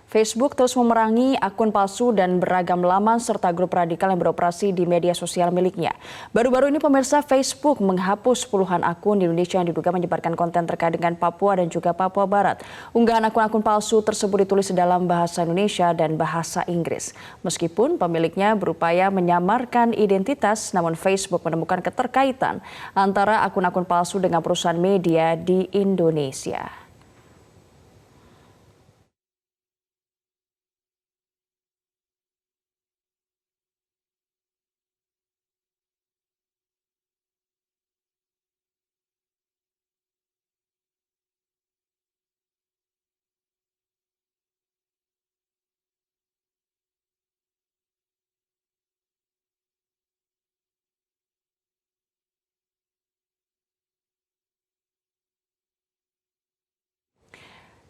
Facebook terus memerangi akun palsu dan beragam laman serta grup radikal yang beroperasi di media sosial miliknya. Baru-baru ini pemirsa, Facebook menghapus puluhan akun di Indonesia yang diduga menyebarkan konten terkait dengan Papua dan juga Papua Barat. Unggahan akun-akun palsu tersebut ditulis dalam bahasa Indonesia dan bahasa Inggris. Meskipun pemiliknya berupaya menyamarkan identitas, namun Facebook menemukan keterkaitan antara akun-akun palsu dengan perusahaan media di Indonesia.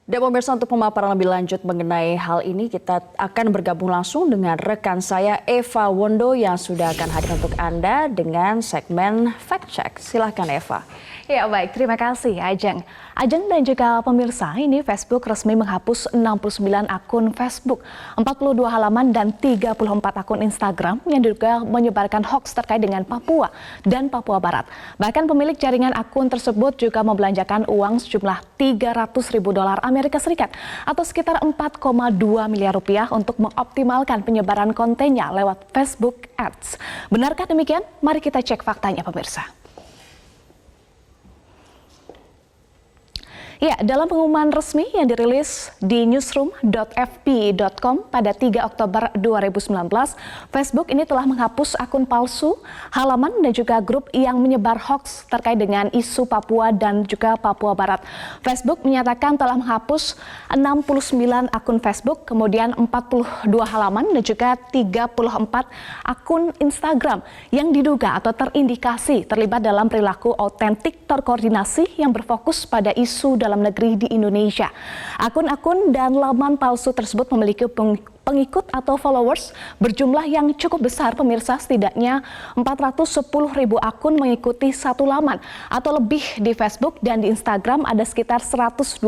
Dan pemirsa, untuk pemaparan lebih lanjut mengenai hal ini, kita akan bergabung langsung dengan rekan saya Eva Wondo yang sudah akan hadir untuk Anda dengan segmen Fact Check. Silahkan Eva. Ya baik, terima kasih Ajeng. Ajeng dan juga pemirsa, ini Facebook resmi menghapus 69 akun Facebook, 42 halaman dan 34 akun Instagram yang diduga menyebarkan hoaks terkait dengan Papua dan Papua Barat. Bahkan pemilik jaringan akun tersebut juga membelanjakan uang sejumlah $300.000 Amerika Serikat atau sekitar 4,2 miliar rupiah untuk mengoptimalkan penyebaran kontennya lewat Facebook Ads. Benarkah demikian? Mari kita cek faktanya pemirsa. Ya, dalam pengumuman resmi yang dirilis di newsroom.fp.com pada 3 Oktober 2019, Facebook ini telah menghapus akun palsu, halaman dan juga grup yang menyebar hoaks terkait dengan isu Papua dan juga Papua Barat. Facebook menyatakan telah menghapus 69 akun Facebook, kemudian 42 halaman dan juga 34 akun Instagram yang diduga atau terindikasi terlibat dalam perilaku autentik terkoordinasi yang berfokus pada isu dalam negeri di Indonesia. Akun-akun dan laman palsu tersebut memiliki pengikut atau followers berjumlah yang cukup besar pemirsa, setidaknya 410.000 akun mengikuti satu laman atau lebih di Facebook, dan di Instagram ada sekitar 120.000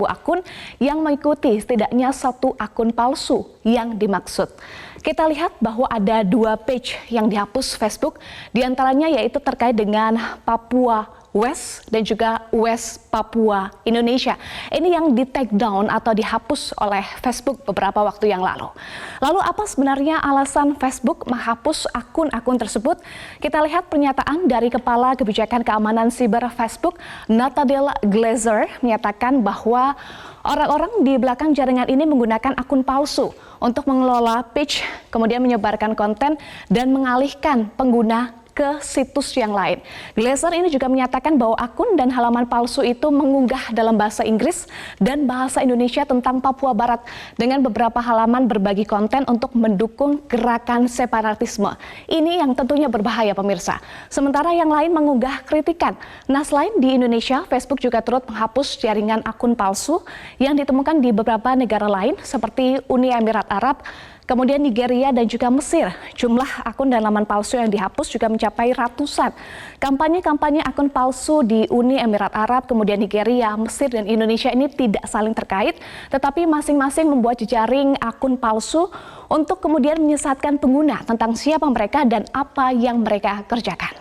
akun yang mengikuti setidaknya satu akun palsu yang dimaksud. Kita lihat bahwa ada 2 page yang dihapus Facebook, diantaranya yaitu terkait dengan Papua West dan juga West Papua Indonesia. Ini yang di take down atau dihapus oleh Facebook beberapa waktu yang lalu. Lalu apa sebenarnya alasan Facebook menghapus akun-akun tersebut? Kita lihat pernyataan dari Kepala Kebijakan Keamanan Siber Facebook, Nathaniel Glazer, menyatakan bahwa orang-orang di belakang jaringan ini menggunakan akun palsu untuk mengelola page, kemudian menyebarkan konten dan mengalihkan pengguna ke situs yang lain. Glazer ini juga menyatakan bahwa akun dan halaman palsu itu mengunggah dalam bahasa Inggris dan bahasa Indonesia tentang Papua Barat dengan beberapa halaman berbagi konten untuk mendukung gerakan separatisme. Ini yang tentunya berbahaya pemirsa. Sementara yang lain mengunggah kritikan. Nah, selain di Indonesia, Facebook juga turut menghapus jaringan akun palsu yang ditemukan di beberapa negara lain seperti Uni Emirat Arab, kemudian Nigeria dan juga Mesir. Jumlah akun dan laman palsu yang dihapus juga mencapai ratusan. Kampanye-kampanye akun palsu di Uni Emirat Arab, kemudian Nigeria, Mesir, dan Indonesia ini tidak saling terkait, tetapi masing-masing membuat jejaring akun palsu untuk kemudian menyesatkan pengguna tentang siapa mereka dan apa yang mereka kerjakan.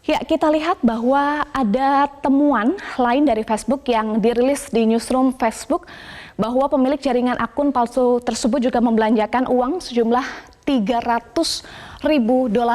Ya, kita lihat bahwa ada temuan lain dari Facebook yang dirilis di newsroom Facebook bahwa pemilik jaringan akun palsu tersebut juga membelanjakan uang sejumlah $300.000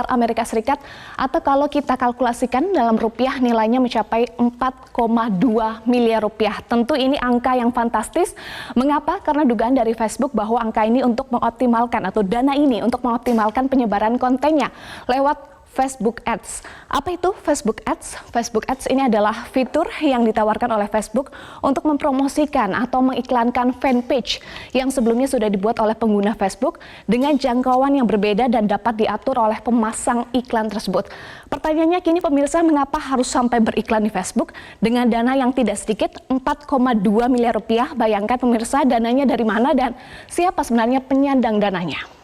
Amerika Serikat atau kalau kita kalkulasikan dalam rupiah nilainya mencapai 4,2 miliar rupiah. Tentu ini angka yang fantastis. Mengapa? Karena dugaan dari Facebook bahwa angka ini untuk mengoptimalkan atau dana ini untuk mengoptimalkan penyebaran kontennya lewat Facebook Ads. Apa itu Facebook Ads? Facebook Ads ini adalah fitur yang ditawarkan oleh Facebook untuk mempromosikan atau mengiklankan fanpage yang sebelumnya sudah dibuat oleh pengguna Facebook dengan jangkauan yang berbeda dan dapat diatur oleh pemasang iklan tersebut. Pertanyaannya kini pemirsa, mengapa harus sampai beriklan di Facebook dengan dana yang tidak sedikit 4,2 miliar rupiah? Bayangkan pemirsa, dananya dari mana dan siapa sebenarnya penyandang dananya?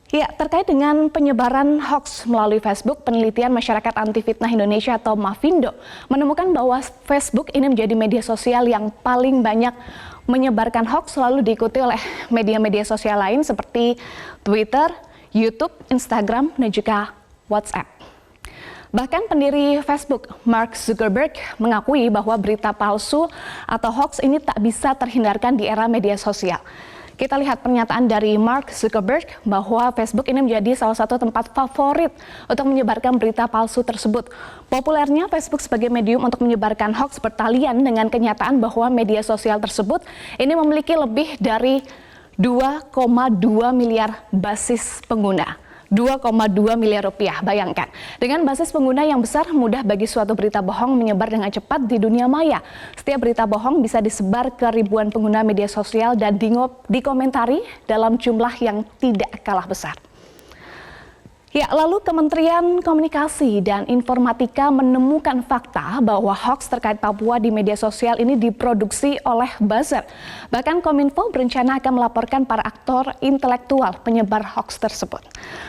Ya, terkait dengan penyebaran hoaks melalui Facebook, penelitian Masyarakat Anti Fitnah Indonesia atau MAFINDO menemukan bahwa Facebook ini menjadi media sosial yang paling banyak menyebarkan hoax selalu diikuti oleh media-media sosial lain seperti Twitter, YouTube, Instagram, dan juga WhatsApp. Bahkan pendiri Facebook, Mark Zuckerberg, mengakui bahwa berita palsu atau hoax ini tak bisa terhindarkan di era media sosial. Kita lihat pernyataan dari Mark Zuckerberg bahwa Facebook ini menjadi salah satu tempat favorit untuk menyebarkan berita palsu tersebut. Populernya Facebook sebagai medium untuk menyebarkan hoax bertalian dengan kenyataan bahwa media sosial tersebut ini memiliki lebih dari 2,2 miliar basis pengguna. 2,2 miliar rupiah, bayangkan. Dengan basis pengguna yang besar, mudah bagi suatu berita bohong menyebar dengan cepat di dunia maya. Setiap berita bohong bisa disebar ke ribuan pengguna media sosial dan dikomentari dalam jumlah yang tidak kalah besar. Ya, lalu Kementerian Komunikasi dan Informatika menemukan fakta bahwa hoax terkait Papua di media sosial ini diproduksi oleh buzzer. Bahkan Kominfo berencana akan melaporkan para aktor intelektual penyebar hoax tersebut.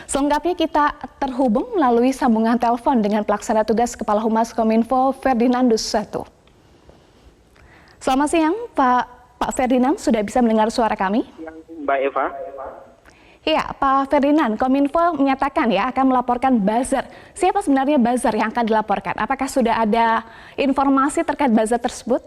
Selengkapnya kita terhubung melalui sambungan telepon dengan Pelaksana Tugas Kepala Humas Kominfo, Ferdinandus Satu. Selamat siang, Pak Ferdinand, sudah bisa mendengar suara kami? Mbak Eva. Iya, Pak Ferdinand, Kominfo menyatakan ya akan melaporkan buzzer. Siapa sebenarnya buzzer yang akan dilaporkan? Apakah sudah ada informasi terkait buzzer tersebut?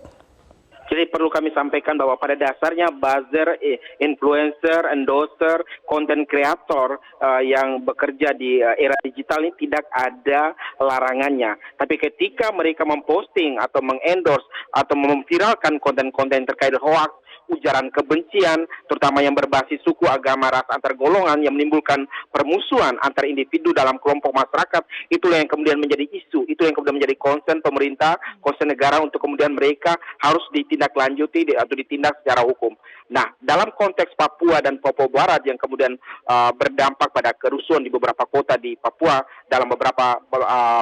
Jadi perlu kami sampaikan bahwa pada dasarnya buzzer, influencer, endorser, content creator yang bekerja di era digital ini tidak ada larangannya. Tapi ketika mereka memposting atau mengendorse atau memviralkan konten-konten terkait hoax, ujaran kebencian, terutama yang berbasis suku, agama, ras, antar golongan yang menimbulkan permusuhan antar individu dalam kelompok masyarakat, itulah yang kemudian menjadi isu, itu yang kemudian menjadi concern pemerintah, concern negara untuk kemudian mereka harus ditindaklanjuti atau ditindak secara hukum. Nah, dalam konteks Papua dan Papua Barat yang kemudian berdampak pada kerusuhan di beberapa kota di Papua dalam beberapa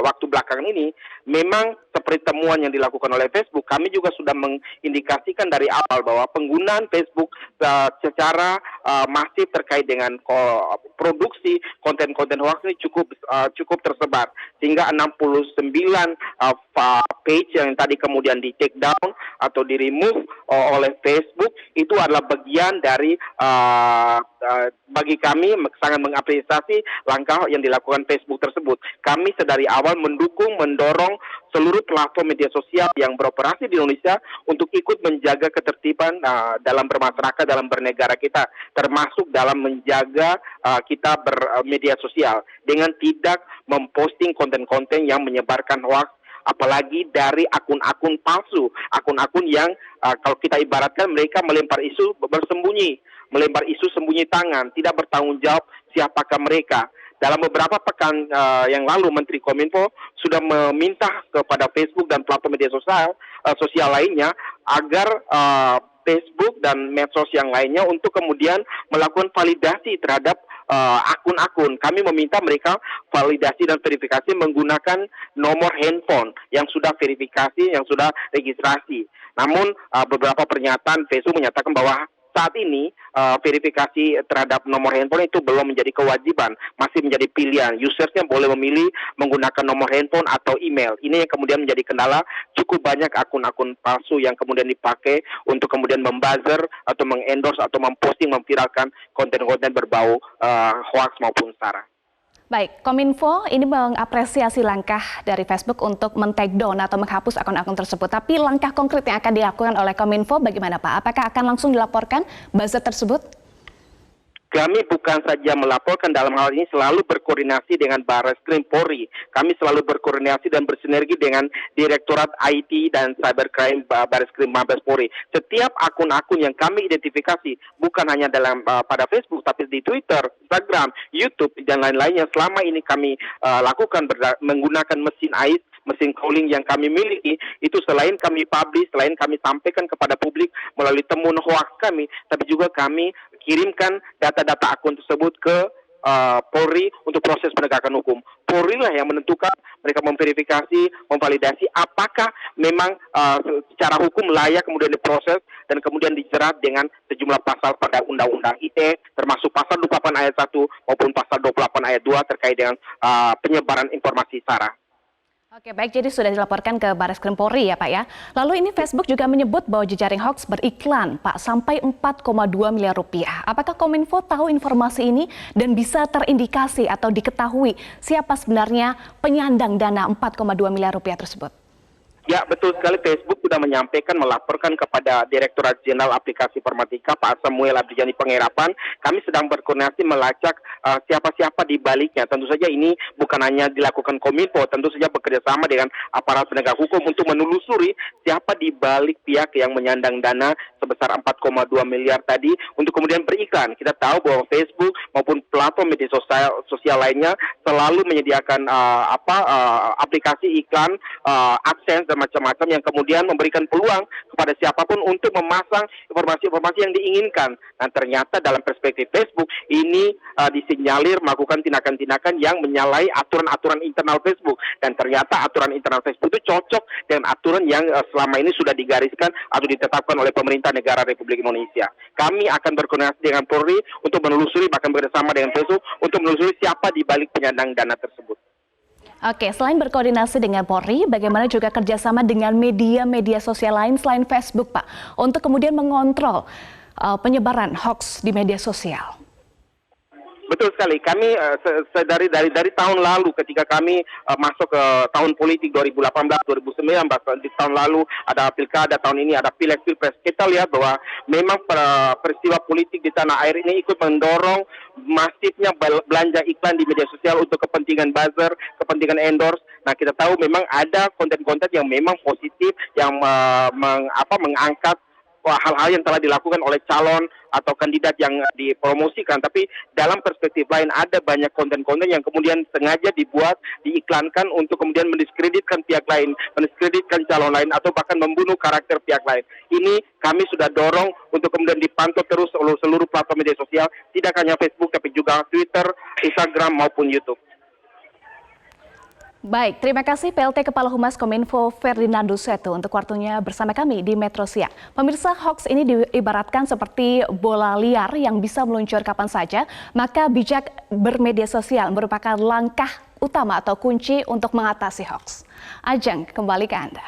waktu belakangan ini, memang seperti temuan yang dilakukan oleh Facebook, kami juga sudah mengindikasikan dari awal bahwa penggunaan Facebook secara masif terkait dengan produksi konten-konten hoax ini cukup tersebar, sehingga 69 page yang tadi kemudian di take down atau di remove oleh Facebook itu adalah bagian dari bagi kami sangat mengapresiasi langkah yang dilakukan Facebook tersebut. Kami sedari awal mendorong seluruh platform media sosial yang beroperasi di Indonesia untuk ikut menjaga ketertiban dalam bermasyarakat, dalam bernegara kita, termasuk dalam menjaga kita bermedia sosial dengan tidak memposting konten-konten yang menyebarkan hoax, apalagi dari akun-akun palsu, akun-akun yang kalau kita ibaratkan mereka melempar isu bersembunyi, melempar isu sembunyi tangan, tidak bertanggung jawab siapakah mereka. Dalam beberapa pekan yang lalu, Menteri Kominfo sudah meminta kepada Facebook dan platform media sosial lainnya agar Facebook dan medsos yang lainnya untuk kemudian melakukan validasi terhadap akun-akun. Kami meminta mereka validasi dan verifikasi menggunakan nomor handphone yang sudah verifikasi, yang sudah registrasi. Namun beberapa pernyataan Facebook menyatakan bahwa saat ini verifikasi terhadap nomor handphone itu belum menjadi kewajiban, masih menjadi pilihan. Usersnya boleh memilih menggunakan nomor handphone atau email. Ini yang kemudian menjadi kendala, cukup banyak akun-akun palsu yang kemudian dipakai untuk kemudian membuzzer atau mengendorse atau memposting, memviralkan konten-konten berbau hoax maupun sara. Baik, Kominfo ini mengapresiasi langkah dari Facebook untuk men-take down atau menghapus akun-akun tersebut. Tapi langkah konkret yang akan dilakukan oleh Kominfo bagaimana Pak? Apakah akan langsung dilaporkan buzzer tersebut? Kami bukan saja melaporkan, dalam hal ini selalu berkoordinasi dengan Barreskrim Polri. Kami selalu berkoordinasi dan bersinergi dengan Direktorat IT dan Cybercrime Barreskrim Mabes Polri. Setiap akun-akun yang kami identifikasi, bukan hanya pada Facebook, tapi di Twitter, Instagram, YouTube, dan lain-lainnya, selama ini kami lakukan menggunakan mesin AIS, mesin calling yang kami miliki, itu selain kami publish, selain kami sampaikan kepada publik melalui temuan hoax kami, tapi juga kami kirimkan data-data akun tersebut ke Polri untuk proses penegakan hukum. Polri lah yang menentukan, mereka memverifikasi, memvalidasi apakah memang secara hukum layak kemudian diproses dan kemudian dijerat dengan sejumlah pasal pada Undang-Undang ITE, termasuk pasal 28 ayat 1 maupun pasal 28 ayat 2 terkait dengan penyebaran informasi sara. Oke, baik, jadi sudah dilaporkan ke Barreskrim Polri ya Pak ya. Lalu ini Facebook juga menyebut bahwa jejaring hoax beriklan Pak sampai 4,2 miliar rupiah. Apakah Kominfo tahu informasi ini dan bisa terindikasi atau diketahui siapa sebenarnya penyandang dana 4,2 miliar rupiah tersebut? Ya, betul sekali. Facebook sudah menyampaikan, melaporkan kepada Direktorat Jenderal Aplikasi Permatika, Pak Samuel Abdijani Pengerapan. Kami sedang berkoordinasi melacak siapa-siapa di baliknya. Tentu saja ini bukan hanya dilakukan Kominfo, tentu saja bekerjasama dengan aparat penegak hukum untuk menelusuri siapa di balik pihak yang menyandang dana sebesar 4,2 miliar tadi untuk kemudian beriklan. Kita tahu bahwa Facebook maupun platform media sosial lainnya selalu menyediakan aplikasi iklan, AdSense dan macam-macam yang kemudian memberikan peluang kepada siapapun untuk memasang informasi-informasi yang diinginkan. Nah, ternyata dalam perspektif Facebook ini disinyalir melakukan tindakan-tindakan yang menyalahi aturan-aturan internal Facebook, dan ternyata aturan internal Facebook itu cocok dengan aturan yang selama ini sudah digariskan atau ditetapkan oleh pemerintah negara Republik Indonesia. Kami akan berkoordinasi dengan Polri untuk menelusuri, bahkan bekerjasama dengan Facebook untuk menelusuri siapa di balik penyandang dana tersebut. Oke, selain berkoordinasi dengan Polri, bagaimana juga kerjasama dengan media-media sosial lain selain Facebook, Pak, untuk kemudian mengontrol penyebaran hoax di media sosial? Betul sekali. Kami dari tahun lalu ketika kami masuk ke tahun politik 2018, 2019, di tahun lalu ada pilkada, tahun ini ada pileg pilpres. Kita lihat bahwa memang peristiwa politik di tanah air ini ikut mendorong masifnya belanja iklan di media sosial untuk kepentingan buzzer, kepentingan endorse. Nah, kita tahu memang ada konten-konten yang memang positif yang mengangkat hal-hal yang telah dilakukan oleh calon atau kandidat yang dipromosikan, tapi dalam perspektif lain ada banyak konten-konten yang kemudian sengaja dibuat, diiklankan untuk kemudian mendiskreditkan pihak lain, mendiskreditkan calon lain, atau bahkan membunuh karakter pihak lain. Ini kami sudah dorong untuk kemudian dipantau terus oleh seluruh platform media sosial, tidak hanya Facebook tapi juga Twitter, Instagram maupun YouTube. Baik, terima kasih PLT Kepala Humas Kominfo Ferdinando Setu untuk waktunya bersama kami di Metro Siang. Pemirsa, hoax ini diibaratkan seperti bola liar yang bisa meluncur kapan saja, maka bijak bermedia sosial merupakan langkah utama atau kunci untuk mengatasi hoax. Ajeng, kembali ke Anda.